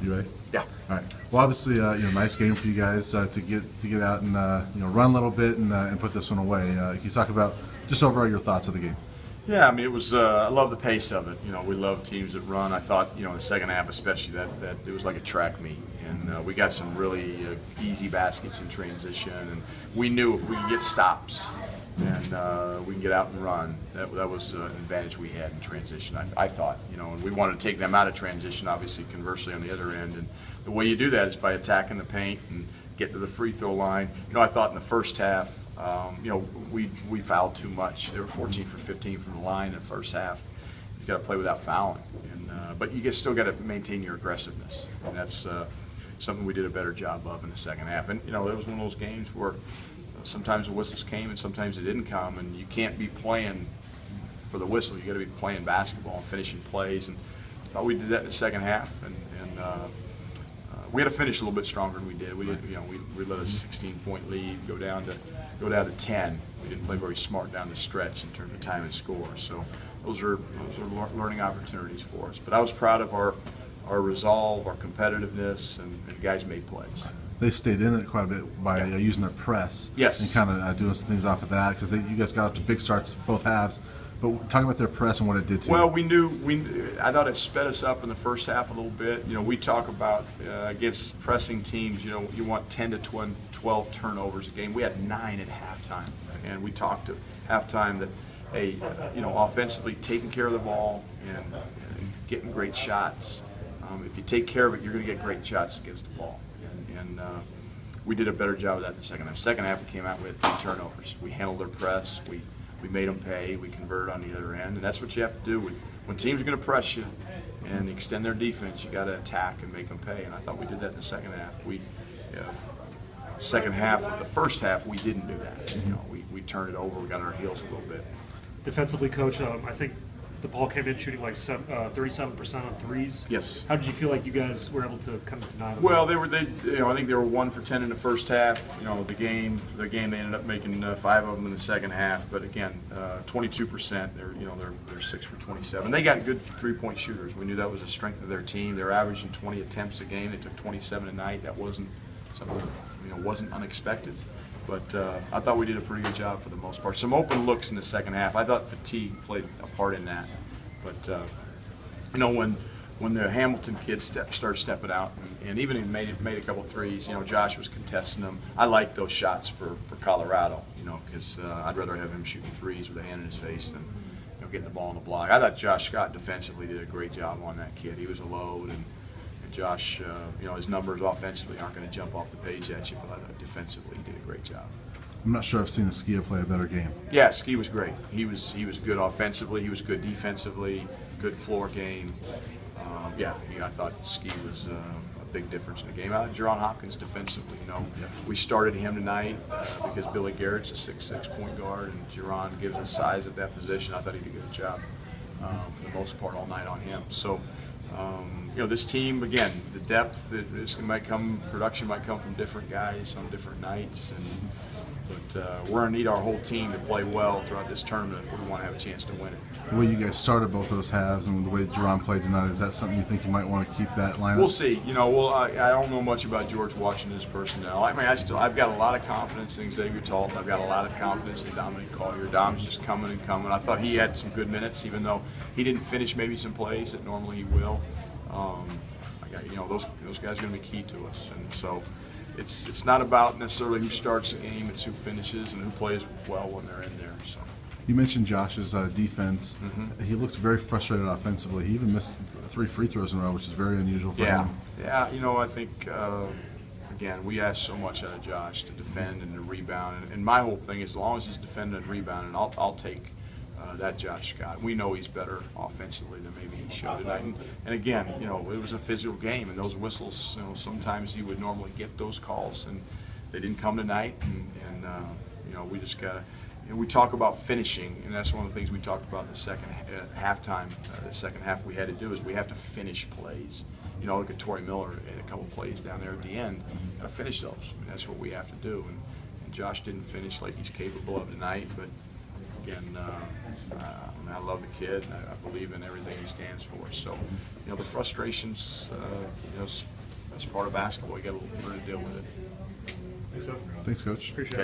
You ready? Yeah. All right. Well, obviously, nice game for you guys to get out and run a little bit and put this one away. Can you talk about just overall your thoughts of the game? Yeah, I mean, it was. I love the pace of it. We love teams that run. I thought, in the second half especially, that it was like a track meet, and we got some really easy baskets in transition, and we knew if we could get stops and we can get out and run, that was an advantage we had in transition. I thought, and we wanted to take them out of transition, obviously, conversely on the other end, and the way you do that is by attacking the paint and get to the free throw line. I thought in the first half, we fouled too much. They were 14 for 15 from the line in the first half. You got to play without fouling, but you still got to maintain your aggressiveness, and that's something we did a better job of in the second half. And it was one of those games where sometimes the whistles came and sometimes they didn't come, and you can't be playing for the whistle. You got to be playing basketball and finishing plays. And I thought we did that in the second half, and we had to finish a little bit stronger than we did. We did, we let a 16-point lead go down to 10. We didn't play very smart down the stretch in terms of time and score. So those are learning opportunities for us. But I was proud of our resolve, our competitiveness, and the guys made plays. They stayed in it quite a bit by using their press. Yes. And kind of doing some things off of that because you guys got up to big starts both halves. But talking about their press and what it did to you. Well, I thought it sped us up in the first half a little bit. We talk about against pressing teams, you want 10 to 12 turnovers a game. We had 9 at halftime. And we talked at halftime that, hey, offensively taking care of the ball and getting great shots. If you take care of it, you're going to get great shots against the ball. And we did a better job of that in the second half. Second half, we came out with 3 turnovers. We handled their press. We made them pay. We converted on the other end, and that's what you have to do when teams are going to press you and extend their defense. You got to attack and make them pay. And I thought we did that in the second half. Second half of the first half, we didn't do that. We turned it over. We got on our heels a little bit. Defensively, Coach, I think DePaul came in shooting like 37% on threes. Yes. How did you feel like you guys were able to kind of deny them? Well, I think they were 1 for 10 in the first half. The game they ended up making 5 of them in the second half. But again, 22%. They're 6 for 27. They got good 3-point shooters. We knew that was a strength of their team. They're averaging 20 attempts a game. They took 27 a night. That wasn't something wasn't unexpected. But I thought we did a pretty good job for the most part. Some open looks in the second half. I thought fatigue played a part in that. But when the Hamilton kids started stepping out and even he made a couple threes, Josh was contesting them. I like those shots for Colorado, because I'd rather have him shooting threes with a hand in his face than getting the ball on the block. I thought Josh Scott defensively did a great job on that kid. He was a load, and Josh, his numbers offensively aren't going to jump off the page at you, but I thought defensively he did a great job. I'm not sure I've seen Skia play a better game. Yeah, Ski was great. He was good offensively. He was good defensively. Good floor game. I thought Ski was a big difference in the game. I thought Jerron Hopkins defensively. We started him tonight because Billy Garrett's a 6'6" point guard, and Jerron gives us size at that position. I thought he did a good job for the most part all night on him. So. This team, again, the depth, production might come from different guys on different nights, but we're going to need our whole team to play well throughout this tournament if we want to have a chance to win it. The way you guys started both those halves and the way Jerron played tonight, is that something you think you might want to keep that lineup? We'll see. I don't know much about George Washington's personnel. I mean, I've got a lot of confidence in Xavier Talt. I've got a lot of confidence in Dominic Collier. Dom's just coming and coming. I thought he had some good minutes, even though he didn't finish maybe some plays that normally he will. Those guys are going to be key to us, and so it's not about necessarily who starts the game; it's who finishes and who plays well when they're in there. So. You mentioned Josh's defense. Mm-hmm. He looks very frustrated offensively. He even missed 3 free throws in a row, which is very unusual for him. Yeah. I think again we ask so much out of Josh to defend and to rebound, and my whole thing is as long as he's defending and rebounding, I'll take. That Josh Scott. We know he's better offensively than maybe he showed tonight. And again, it was a physical game, and those whistles, sometimes he would normally get those calls, and they didn't come tonight. And we just got to, we talk about finishing, and that's one of the things we talked about in the second halftime. The second half we had to do is we have to finish plays. Look at Torrey Miller and a couple plays down there at the end. Got to finish those. I mean, that's what we have to do. And Josh didn't finish like he's capable of tonight, but. Again, I love the kid. I believe in everything he stands for. So, you know, the frustrations, you know, that's part of basketball. You got to learn to deal with it. Thanks, Coach. Thanks, Coach. Appreciate it.